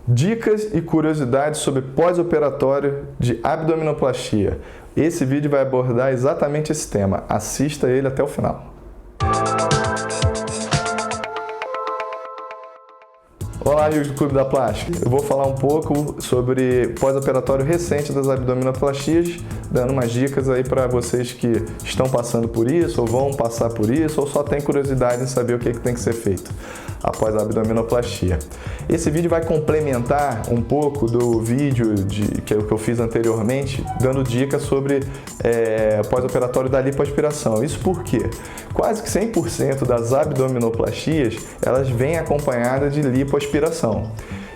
Dicas e curiosidades sobre pós-operatório de abdominoplastia. Esse vídeo vai abordar exatamente esse tema. Assista ele até o final. Olá, amigos do Clube da Plástica. Eu vou falar um pouco sobre pós-operatório recente das abdominoplastias, dando umas dicas aí para vocês que estão passando por isso, ou vão passar por isso, ou só têm curiosidade em saber o que tem que ser feito após a abdominoplastia. Esse vídeo vai complementar um pouco do vídeo que eu fiz anteriormente, dando dicas sobre pós-operatório da lipoaspiração. Isso porque quase que 100% das abdominoplastias, elas vêm acompanhadas de lipoaspiração.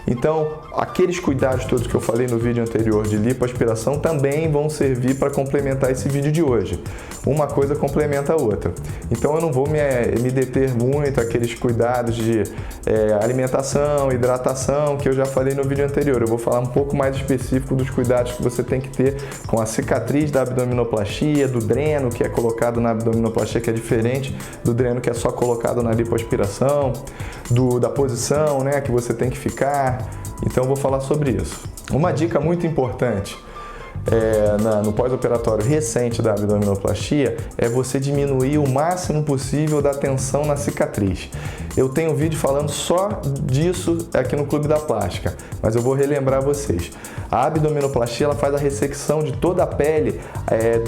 Então, aqueles cuidados todos que eu falei no vídeo anterior de lipoaspiração também vão servir para complementar esse vídeo de hoje. Uma coisa complementa a outra. Então, eu não vou me deter muito àqueles cuidados de alimentação, hidratação, que eu já falei no vídeo anterior. Eu vou falar um pouco mais específico dos cuidados que você tem que ter com a cicatriz da abdominoplastia, do dreno que é colocado na abdominoplastia, que é diferente do dreno que é só colocado na lipoaspiração, da posição, né, que você tem que ficar. Então eu vou falar sobre isso. Uma dica muito importante no pós-operatório recente da abdominoplastia é você diminuir o máximo possível da tensão na cicatriz. Eu tenho um vídeo falando só disso aqui no Clube da Plástica, mas eu vou relembrar vocês. A abdominoplastia ela faz a ressecção de toda a pele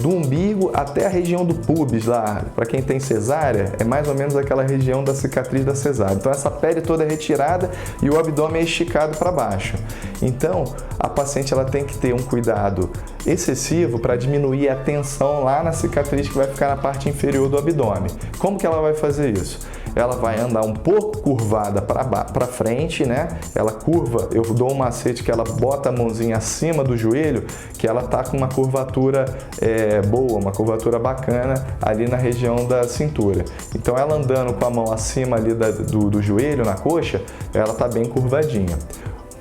do umbigo até a região do pubis lá. Para quem tem cesárea, é mais ou menos aquela região da cicatriz da cesárea. Então essa pele toda é retirada e o abdômen é esticado para baixo. Então a paciente ela tem que ter um cuidado excessivo para diminuir a tensão lá na cicatriz que vai ficar na parte inferior do abdômen. Como que ela vai fazer isso? Ela vai andar um pouco curvada para frente, né? Ela curva, eu dou um macete que ela bota a mãozinha acima do joelho, que ela tá com uma curvatura boa, uma curvatura bacana ali na região da cintura. Então ela andando com a mão acima ali do joelho, na coxa, ela tá bem curvadinha.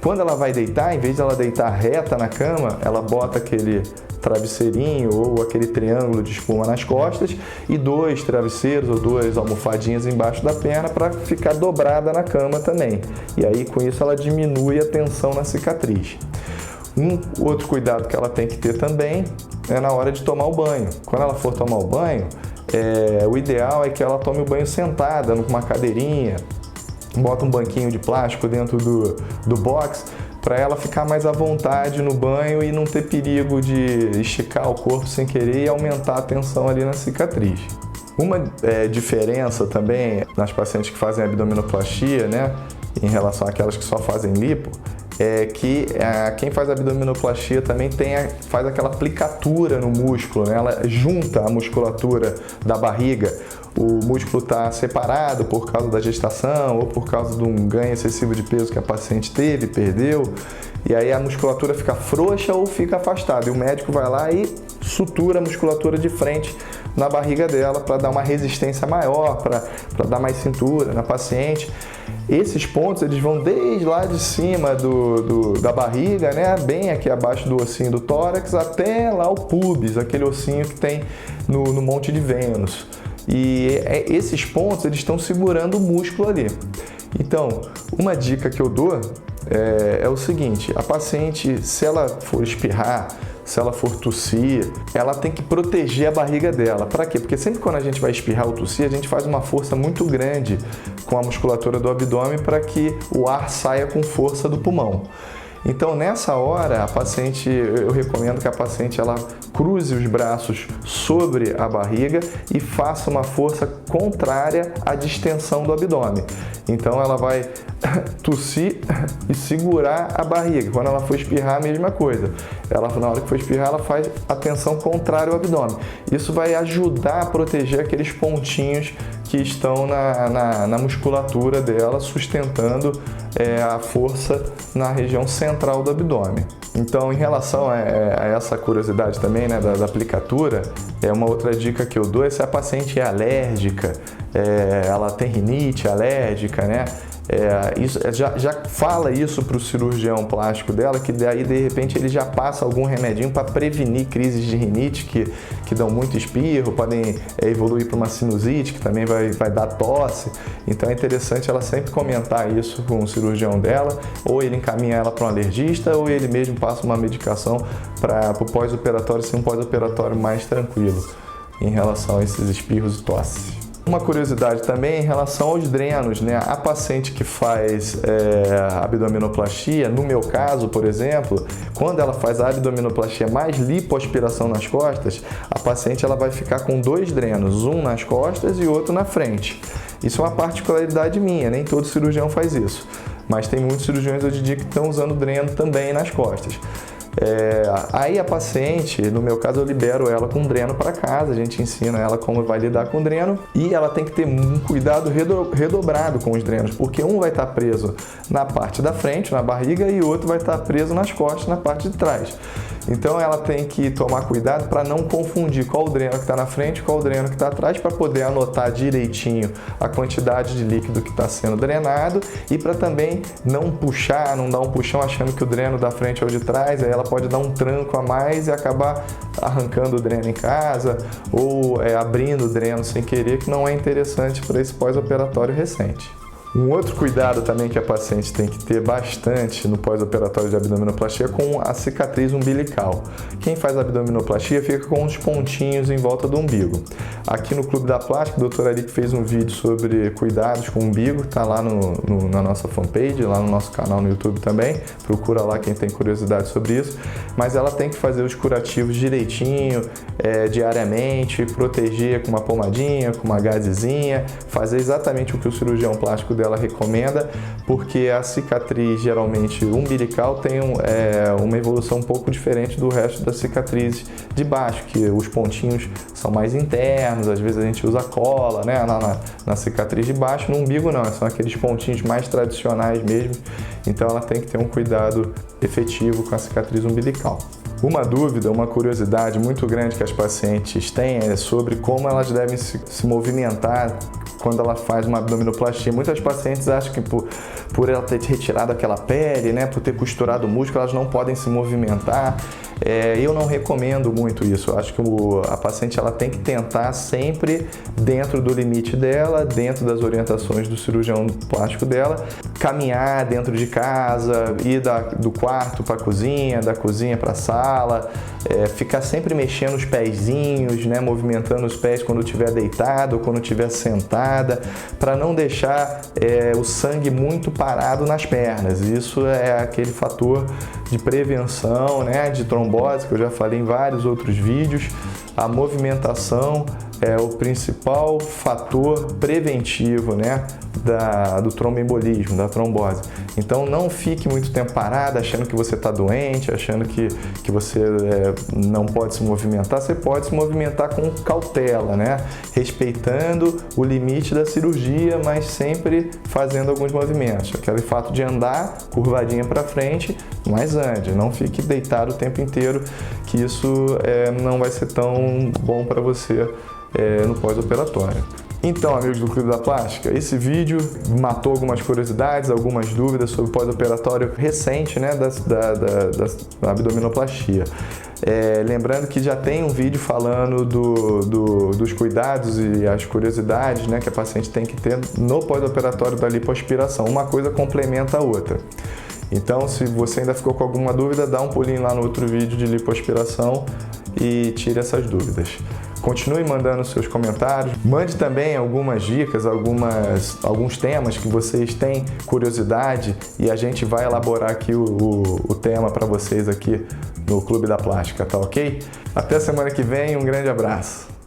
Quando ela vai deitar, em vez de ela deitar reta na cama, ela bota aquele travesseirinho ou aquele triângulo de espuma nas costas e 2 travesseiros ou 2 almofadinhas embaixo da perna para ficar dobrada na cama também. E aí com isso ela diminui a tensão na cicatriz. Um outro cuidado que ela tem que ter também é na hora de tomar o banho. Quando ela for tomar o banho, o ideal é que ela tome o banho sentada, numa cadeirinha, bota um banquinho de plástico dentro do box para ela ficar mais à vontade no banho e não ter perigo de esticar o corpo sem querer e aumentar a tensão ali na cicatriz. Uma diferença também nas pacientes que fazem abdominoplastia, né, em relação àquelas que só fazem lipo, é que quem faz abdominoplastia também faz aquela aplicatura no músculo, né? Ela junta a musculatura da barriga. O músculo está separado por causa da gestação ou por causa de um ganho excessivo de peso que a paciente teve, perdeu, e aí a musculatura fica frouxa ou fica afastada. E o médico vai lá e sutura a musculatura de frente na barriga dela para dar uma resistência maior, para dar mais cintura na paciente. Esses pontos eles vão desde lá de cima da barriga, né, bem aqui abaixo do ossinho do tórax, até lá o pubis, aquele ossinho que tem no Monte de Vênus. E esses pontos eles estão segurando o músculo ali. Então, uma dica que eu dou é o seguinte: a paciente, se ela for espirrar, se ela for tossir, ela tem que proteger a barriga dela. Para quê? Porque sempre quando a gente vai espirrar ou tossir, a gente faz uma força muito grande com a musculatura do abdômen para que o ar saia com força do pulmão. Então, nessa hora, eu recomendo que a paciente ela cruze os braços sobre a barriga e faça uma força contrária à distensão do abdômen. Então, ela vai tossir e segurar a barriga. Quando ela for espirrar, a mesma coisa. Na hora que for espirrar, ela faz a tensão contrária ao abdômen. Isso vai ajudar a proteger aqueles pontinhos que estão na musculatura dela, sustentando a força na região central do abdômen. Então, em relação a essa curiosidade também, né, da aplicatura, uma outra dica que eu dou é se a paciente é alérgica, ela tem rinite alérgica, né, Já fala isso para o cirurgião plástico dela, que daí de repente ele já passa algum remedinho para prevenir crises de rinite que dão muito espirro, podem evoluir para uma sinusite, que também vai dar tosse. Então é interessante ela sempre comentar isso com o cirurgião dela, ou ele encaminha ela para um alergista, ou ele mesmo passa uma medicação para o pós-operatório ser um pós-operatório mais tranquilo em relação a esses espirros e tosse. Uma curiosidade também em relação aos drenos, né? A paciente que faz abdominoplastia, no meu caso, por exemplo, quando ela faz a abdominoplastia mais lipoaspiração nas costas, a paciente ela vai ficar com 2 drenos, um nas costas e outro na frente. Isso é uma particularidade minha, nem todo cirurgião faz isso, mas tem muitos cirurgiões hoje em dia que estão usando dreno também nas costas. Aí a paciente, no meu caso eu libero ela com dreno para casa, a gente ensina ela como vai lidar com o dreno e ela tem que ter um cuidado redobrado com os drenos, porque um vai estar preso na parte da frente, na barriga, e o outro vai estar preso nas costas, na parte de trás. Então ela tem que tomar cuidado para não confundir qual o dreno que está na frente e qual o dreno que está atrás, para poder anotar direitinho a quantidade de líquido que está sendo drenado e para também não puxar, não dar um puxão achando que o dreno da frente é o de trás, aí ela pode dar um tranco a mais e acabar arrancando o dreno em casa ou abrindo o dreno sem querer, que não é interessante para esse pós-operatório recente. Um outro cuidado também que a paciente tem que ter bastante no pós-operatório de abdominoplastia é com a cicatriz umbilical. Quem faz abdominoplastia fica com uns pontinhos em volta do umbigo. Aqui no Clube da Plástica, o Dr. Aric fez um vídeo sobre cuidados com o umbigo, tá lá na nossa fanpage, lá no nosso canal no YouTube também. Procura lá quem tem curiosidade sobre isso. Mas ela tem que fazer os curativos direitinho, diariamente, proteger com uma pomadinha, com uma gazezinha, fazer exatamente o que o cirurgião plástico dela recomenda, porque a cicatriz geralmente umbilical tem uma evolução um pouco diferente do resto das cicatrizes de baixo, que os pontinhos são mais internos, às vezes a gente usa cola, né, na cicatriz de baixo. No umbigo não, são aqueles pontinhos mais tradicionais mesmo, então ela tem que ter um cuidado efetivo com a cicatriz umbilical. Uma dúvida, uma curiosidade muito grande que as pacientes têm é sobre como elas devem se movimentar quando ela faz uma abdominoplastia. Muitas pacientes acham que por ela ter retirado aquela pele, né, por ter costurado o músculo, elas não podem se movimentar. Eu não recomendo muito isso. Eu acho que a paciente ela tem que tentar sempre dentro do limite dela, dentro das orientações do cirurgião plástico dela, caminhar dentro de casa, ir do quarto para a cozinha, da cozinha para a sala, ficar sempre mexendo os pezinhos, né, movimentando os pés quando estiver deitado ou quando estiver sentada, para não deixar o sangue muito parado nas pernas. Isso é aquele fator de prevenção, né, de trombose, que eu já falei em vários outros vídeos. A movimentação é o principal fator preventivo, né, do tromboembolismo, da trombose. Então não fique muito tempo parado achando que você está doente, achando que você não pode se movimentar. Você pode se movimentar com cautela, né, respeitando o limite da cirurgia, mas sempre fazendo alguns movimentos. Aquele fato de andar curvadinha para frente, mas ande, não fique deitado o tempo inteiro, que isso não vai ser tão bom para você no pós-operatório. Então, amigos do Clube da Plástica, esse vídeo matou algumas curiosidades, algumas dúvidas sobre o pós-operatório recente, né, da abdominoplastia. Lembrando que já tem um vídeo falando dos cuidados e as curiosidades, né, que a paciente tem que ter no pós-operatório da lipoaspiração. Uma coisa complementa a outra. Então, se você ainda ficou com alguma dúvida, dá um pulinho lá no outro vídeo de lipoaspiração e tire essas dúvidas. Continue mandando seus comentários, mande também algumas dicas, alguns temas que vocês têm curiosidade e a gente vai elaborar aqui o tema para vocês aqui no Clube da Plástica, tá ok? Até semana que vem, um grande abraço!